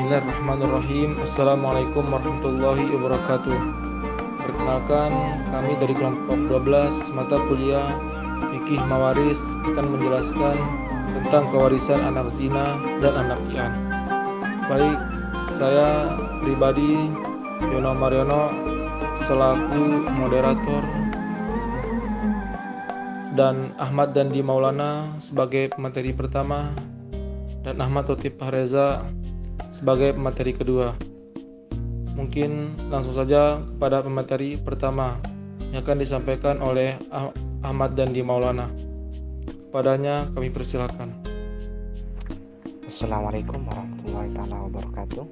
Bismillahirrahmanirrahim. Assalamualaikum warahmatullahi wabarakatuh. Perkenalkan, kami dari kelompok 12 mata kuliah Fikih Mawaris akan menjelaskan tentang kewarisan anak zina dan anak liar. Baik, saya pribadi Yono Mariono selaku moderator dan Ahmad Dandi Maulana sebagai pemateri pertama dan Ahmad Lutfi Fahreza sebagai pemateri kedua. Mungkin langsung saja kepada pemateri pertama yang akan disampaikan oleh Ahmad Dandi Maulana. Kepadanya kami persilakan. Assalamualaikum warahmatullahi wabarakatuh.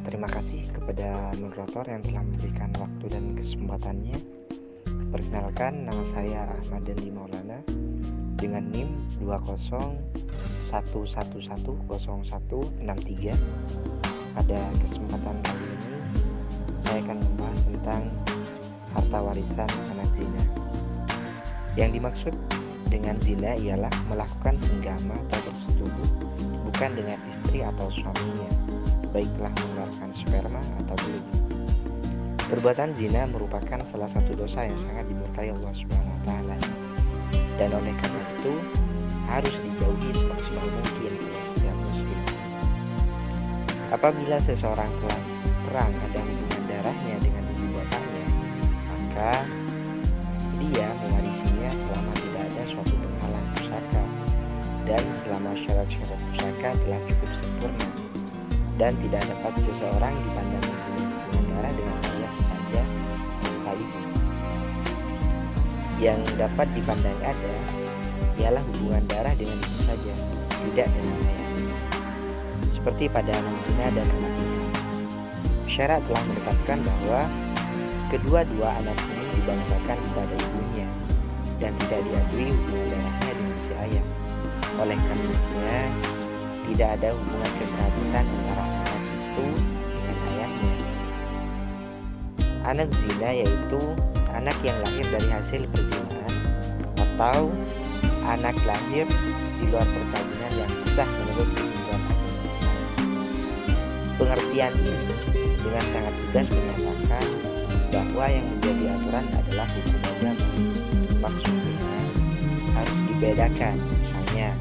Terima kasih kepada moderator yang telah memberikan waktu dan kesempatannya. Perkenalkan, nama saya Ahmad Dandi Maulana dengan NIM 20111010163. Pada kesempatan kali ini saya akan membahas tentang harta warisan anak zina. Yang dimaksud dengan zina ialah melakukan senggama atau bersetubuh bukan dengan istri atau suaminya, baik telah mengeluarkan sperma atau belum. Perbuatan zina merupakan salah satu dosa yang sangat dimurkai Allah SWT, dan oleh karena itu harus dijauhi semaksimal mungkin oleh setiap muslim. Apabila seseorang telah terang ada hubungan darahnya dengan ibu bapaknya, maka dia mewarisinya selama tidak ada suatu penghalang pusaka dan selama syarat-syarat pusaka telah cukup sempurna, dan tidak dapat seseorang dipandang mempunyai hubungan darah dengan ayah saja tanpa ibu. Yang dapat dipandang ada ialah hubungan darah dengan ibu saja, tidak dengan ayah. Seperti pada anak zina dan anak liar, syarat telah menetapkan bahwa kedua-dua anak ini dibangsakan kepada ibunya dan tidak diakui hubungan darahnya dengan si ayah. Oleh karenanya tidak ada hubungan kekerabatan antara anak itu dengan ayahnya. Anak zina yaitu anak yang lahir dari hasil perzinahan atau anak lahir di luar perkawinan yang sah menurut ketentuan agama Islam. Pengertian ini dengan sangat tegas menyatakan bahwa yang menjadi aturan adalah hukum agama. Maksudnya harus dibedakan. Misalnya,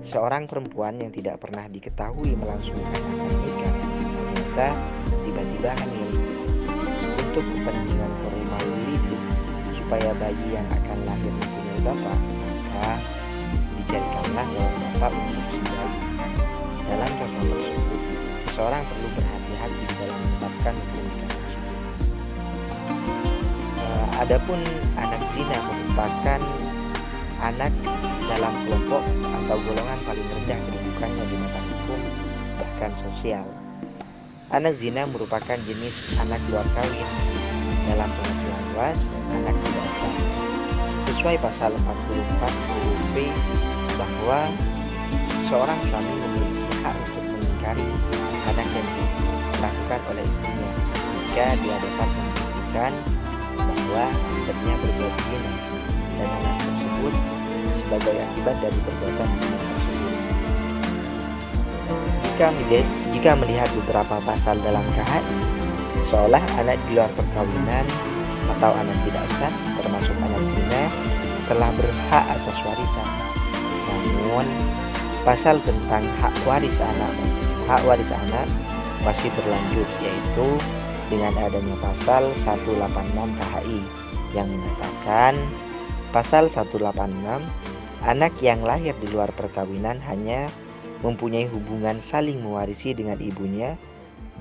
seorang perempuan yang tidak pernah diketahui melangsungkan akad nikah ternyata tiba-tiba hamil. Untuk kepentingan formal yuridis supaya bayi yang akan lahir mempunyai bapak, maka dicarikanlah bapak untuk si bayi. Dalam contoh tersebut, seseorang perlu berhati-hati dalam menetapkan hukum nikah tersebut. Adapun anak zina merupakan anak dalam kelompok atau golongan paling rendah kedudukannya di mata hukum bahkan sosial. Anak zina merupakan jenis anak luar kawin. Dalam pengertian luas, anak tidak sah. Sesuai pasal 44 UUP bahwa seorang suami memiliki hak untuk mengingkari anak yang dilakukan oleh istrinya jika dia dapat membuktikan bahwa istrinya berbuat zina dan anak tersebut sebagai akibat dari perbuatan zina tersebut. Jika melihat beberapa pasal dalam KHI, seolah anak di luar perkawinan atau anak tidak sah, termasuk anak zina, telah berhak atas warisan. Namun, pasal tentang hak waris anak masih berlanjut, yaitu dengan adanya pasal 186 KHI yang menyatakan pasal 186, anak yang lahir di luar perkawinan hanya mempunyai hubungan saling mewarisi dengan ibunya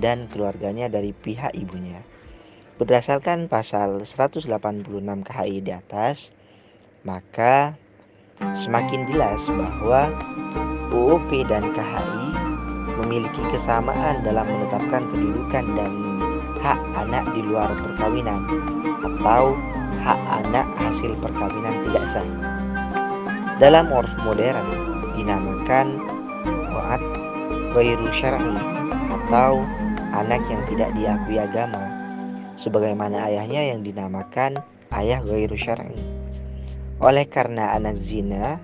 dan keluarganya dari pihak ibunya. Berdasarkan pasal 186 KHI di atas, maka semakin jelas bahwa UUP dan KHI memiliki kesamaan dalam menetapkan kedudukan dan hak anak di luar perkawinan atau hak anak hasil perkawinan tidak sah. Dalam urf modern dinamakan waat ghairu syar'i atau anak yang tidak diakui agama, sebagaimana ayahnya yang dinamakan ayah ghairu syar'i. Oleh karena anak zina,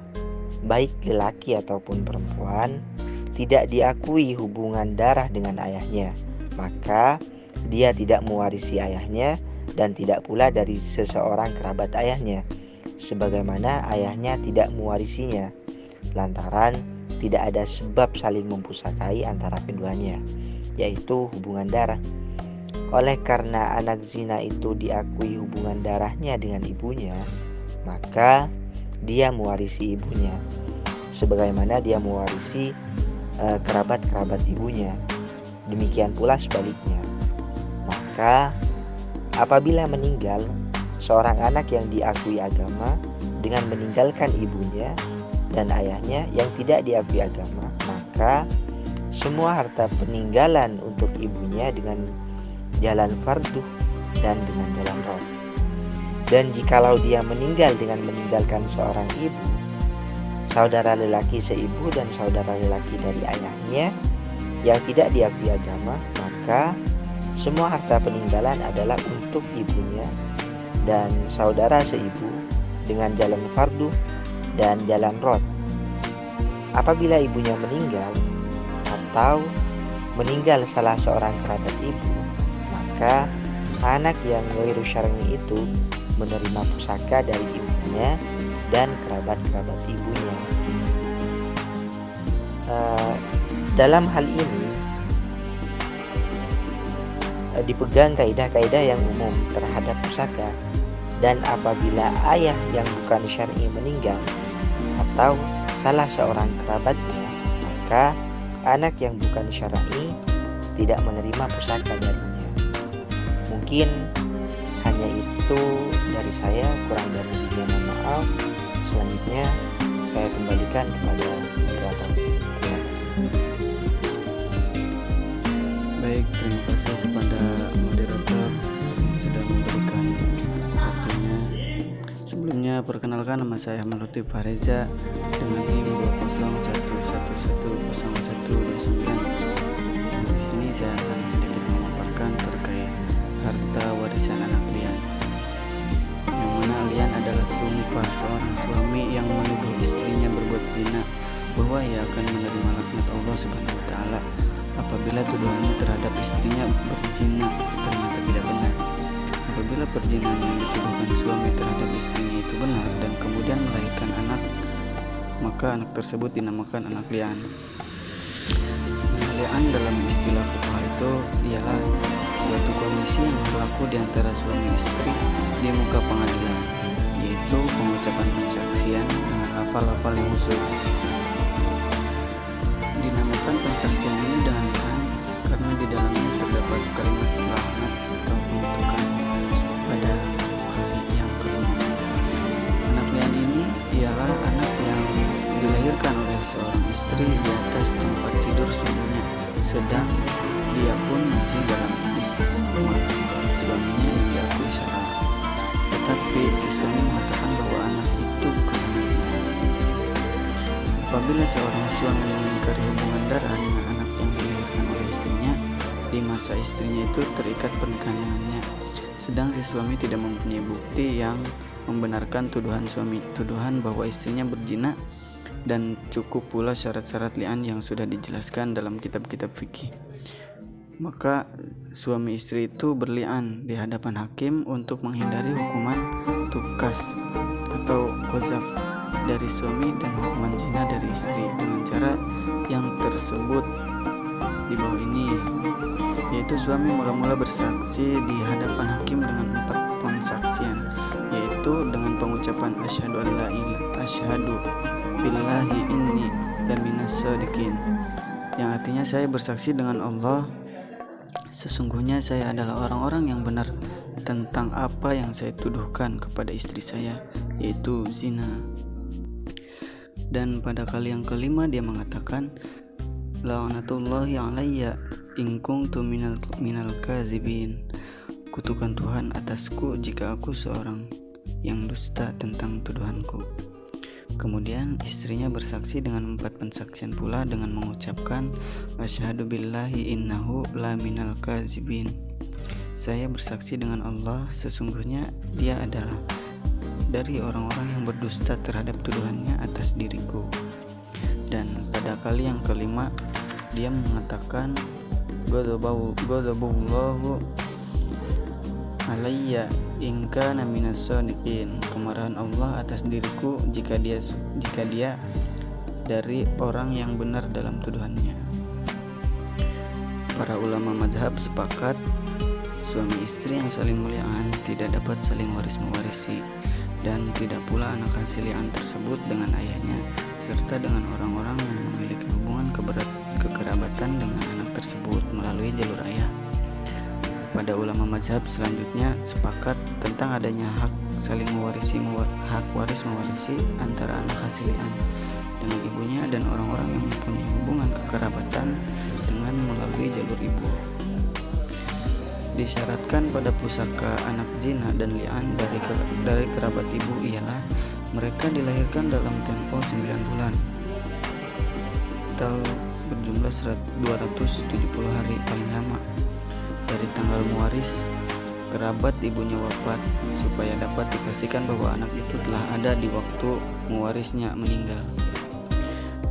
baik lelaki ataupun perempuan, tidak diakui hubungan darah dengan ayahnya, maka dia tidak mewarisi ayahnya dan tidak pula dari seseorang kerabat ayahnya, sebagaimana ayahnya tidak mewarisinya, lantaran tidak ada sebab saling mempusakai antara keduanya, yaitu hubungan darah. Oleh karena anak zina itu diakui hubungan darahnya dengan ibunya, maka dia mewarisi ibunya, sebagaimana dia mewarisi kerabat-kerabat ibunya. Demikian pula sebaliknya. Maka apabila meninggal seorang anak yang diakui agama dengan meninggalkan ibunya dan ayahnya yang tidak diakui agama, maka semua harta peninggalan untuk ibunya dengan jalan fardu dan dengan jalan roh. Dan jikalau dia meninggal dengan meninggalkan seorang ibu, saudara lelaki seibu dan saudara lelaki dari ayahnya yang tidak diakui agama, maka semua harta peninggalan adalah untuk ibunya dan saudara seibu dengan jalan fardu dan jalan rod. Apabila ibunya meninggal atau meninggal salah seorang kerabat ibu, maka anak yang ghairu syar'i itu menerima pusaka dari ibunya dan kerabat-kerabat ibunya. Dalam hal ini dipegang kaidah-kaidah yang umum terhadap pusaka, dan apabila ayah yang bukan syar'i meninggal atau salah seorang kerabatnya, maka anak yang bukan syar'i tidak menerima pusaka darinya. Mungkin hanya itu dari saya, kurang dari lebihnya mohon maaf. Selanjutnya saya kembalikan kepada moderator. Terima kasih. Baik, terima kasih kepada moderator yang sudah memberikan waktunya. Sebelumnya perkenalkan, nama saya Ahmad Latif Fareza dengan NIM 201110129. Di sini saya akan sedikit memaparkan terkait harta warisan anak lian, yang mana lian adalah sumpah seorang suami yang menuduh istrinya berbuat zina bahwa ia akan menerima laknat Allah Subhanahu wa taala apabila tuduhannya terhadap istrinya berzina ternyata tidak benar. Apabila perzinahan yang dituduhkan suami terhadap istrinya itu benar dan kemudian melahirkan anak, maka anak tersebut dinamakan anak lian. Lian dalam istilah fuqaha itu ialah suatu kondisi yang berlaku di antara suami istri di muka pengadilan, yaitu pengucapan pensaksian dengan lafal-lafal yang khusus. Dinamakan pensaksian ini dengan lian karena di dalamnya terdapat kalimat laknat atau pengutukan pada kali yang kelima. Anak lian ini ialah anak yang dilahirkan oleh seorang istri di atas tempat tidur suaminya, sedang dia pun masih dalam isma suaminya yang diakui syara. Tetapi si suami mengatakan bahwa anak itu bukan anaknya. Apabila seorang suami mengingkari hubungan darah dengan anak yang dilahirkan oleh istrinya di masa istrinya itu terikat pernikahan dengannya, sedang si suami tidak mempunyai bukti yang membenarkan tuduhan bahwa istrinya berzina, dan cukup pula syarat-syarat li'an yang sudah dijelaskan dalam kitab-kitab fikih, maka suami istri itu berli'an di hadapan hakim untuk menghindari hukuman tukas atau qazaf dari suami dan hukuman zina dari istri dengan cara yang tersebut di bawah ini, yaitu suami mula-mula bersaksi di hadapan hakim dengan 4 pensaksian, yaitu dengan pengucapan asyhadu an la ilaha asyhadu billahi inni laminas shadiqin, yang artinya saya bersaksi dengan Allah, sesungguhnya saya adalah orang-orang yang benar tentang apa yang saya tuduhkan kepada istri saya, yaitu zina. Dan pada kali yang kelima dia mengatakan la'natullahi alayya in kuntu minal kazibin, kutukan Tuhan atasku jika aku seorang yang dusta tentang tuduhanku. Kemudian istrinya bersaksi dengan 4 pensaksian pula dengan mengucapkan asyhadu billahi innahu la minal kazibin, saya bersaksi dengan Allah, sesungguhnya dia adalah dari orang-orang yang berdusta terhadap tuduhannya atas diriku. Dan pada kali yang kelima dia mengatakan Ghadaballahu alayya in kana minas shadiqin, kemarahan Allah atas diriku jika dia dari orang yang benar dalam tuduhannya. Para ulama mazhab sepakat suami istri yang saling muliaan tidak dapat saling waris-mewarisi, dan tidak pula anak hasil li'an tersebut dengan ayahnya serta dengan orang-orang yang memiliki hubungan kekerabatan dengan anak tersebut melalui jalur ayah. Pada ulama mazhab selanjutnya sepakat tentang adanya hak saling hak waris mewarisi antara anak hasil li'an dengan ibunya dan orang-orang yang mempunyai hubungan kekerabatan dengan melalui jalur ibu. Disyaratkan pada pusaka anak zina dan li'an dari kerabat ibu ialah mereka dilahirkan dalam tempo 9 bulan atau berjumlah 270 hari paling lama dari tanggal mewaris kerabat ibunya wafat, supaya dapat dipastikan bahwa anak itu telah ada di waktu mewarisnya meninggal.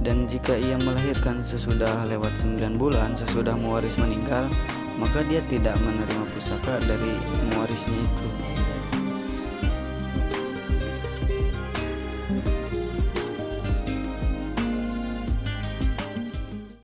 Dan jika ia melahirkan sesudah lewat 9 bulan sesudah mewaris meninggal, maka dia tidak menerima pusaka dari mewarisnya itu.